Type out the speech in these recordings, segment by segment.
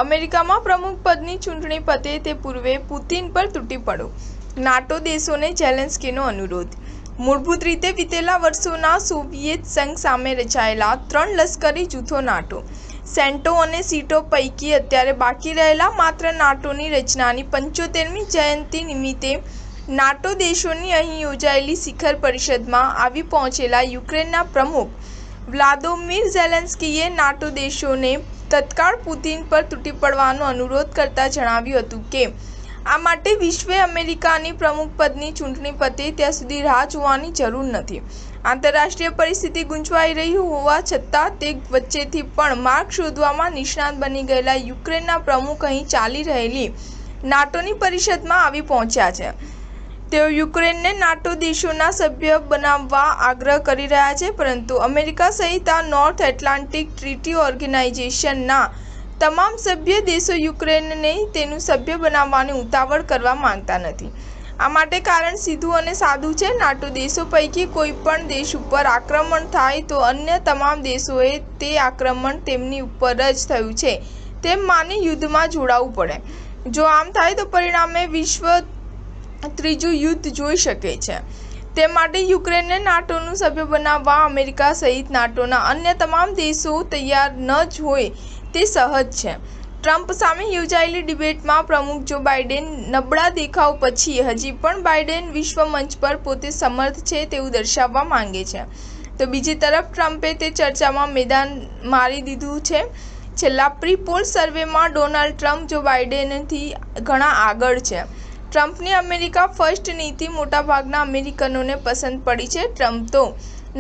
અમેરિકામાં પ્રમુખ પદની ચૂંટણી પતે તે પૂર્વે પુતિન પર તૂટી પડો. નાટો દેશોને ઝેલેન્સ્કીનો અનુરોધ. મૂળભૂત રીતે વિતેલા વર્ષોના સોવિયેત સંઘ સામે રચાયેલા 3 લશ્કરી જૂથો નાટો, સેન્ટો અને સીટો પૈકી અત્યારે બાકી રહેલા માત્ર નાટોની રચનાની 75મી જયંતિ નિમિત્તે નાટો દેશોની અહીં યોજાયેલી શિખર પરિષદમાં આવી પહોંચેલા યુક્રેનના પ્રમુખ વ્લાદિમીર ઝેલેન્સ્કીએ નાટો દેશોને તત્કાળ પુતિન પર તૂટી પડવાનો અનુરોધ કરતા જણાવ્યું હતું કે આ માટે વિશ્વે અમેરિકાની પ્રમુખ પદની ચૂંટણી પતે ત્યાં સુધી રાહ જોવાની જરૂર નથી. આંતરરાષ્ટ્રીય પરિસ્થિતિ ગૂંચવાઈ રહી હોવા છતાં તે વચ્ચેથી પણ માર્ગ શોધવામાં નિષ્ણાત બની ગયેલા યુક્રેનના પ્રમુખ અહીં ચાલી રહેલી નાટોની પરિષદમાં આવી પહોંચ્યા છે. તેઓ યુક્રેનને નાટો દેશોના સભ્ય બનાવવા આગ્રહ કરી રહ્યા છે, પરંતુ અમેરિકા સહિત આ નોર્થ એટલાન્ટિક ટ્રીટી ઓર્ગેનાઇઝેશનના તમામ સભ્ય દેશો યુક્રેનને તેનું સભ્ય બનાવવાની ઉતાવળ કરવા માંગતા નથી. આ માટે કારણ સીધું અને સાદું છે. નાટો દેશો પૈકી કોઈ પણ દેશ ઉપર આક્રમણ થાય તો અન્ય તમામ દેશોએ તે આક્રમણ તેમની ઉપર જ થયું છે તેમ માની યુદ્ધમાં જોડાવું પડે. જો આમ થાય તો પરિણામે વિશ્વ ત્રીજું યુદ્ધ જોઈ શકે છે. તે માટે યુક્રેનને નાટોનું સભ્ય બનાવવા અમેરિકા સહિત નાટોના અન્ય તમામ દેશો તૈયાર ન જ હોય તે સહજ છે. ટ્રમ્પ સામે યોજાયેલી ડિબેટમાં પ્રમુખ જો બાઇડેન નબળા દેખાવ પછી હજી પણ બાઇડેન વિશ્વ મંચ પર પોતે સમર્થ છે તેવું દર્શાવવા માંગે છે, તો બીજી તરફ ટ્રમ્પે તે ચર્ચામાં મેદાન મારી દીધું છે. છેલ્લા પ્રી પોલ સર્વેમાં ડોનાલ્ડ ટ્રમ્પ જો બાઇડેનથી ઘણા આગળ છે. ટ્રમ્પની અમેરિકા ફર્સ્ટ નીતિ મોટાભાગના અમેરિકનોને પસંદ પડી છે. ટ્રમ્પ તો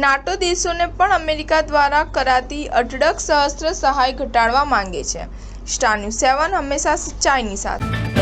નાટો દેશોને પણ અમેરિકા દ્વારા કરાતી અઢળક સશસ્ત્ર સહાય ઘટાડવા માંગે છે. સ્ટાર ન્યૂઝ 7 હંમેશા સચ્ચાઈની સાથે.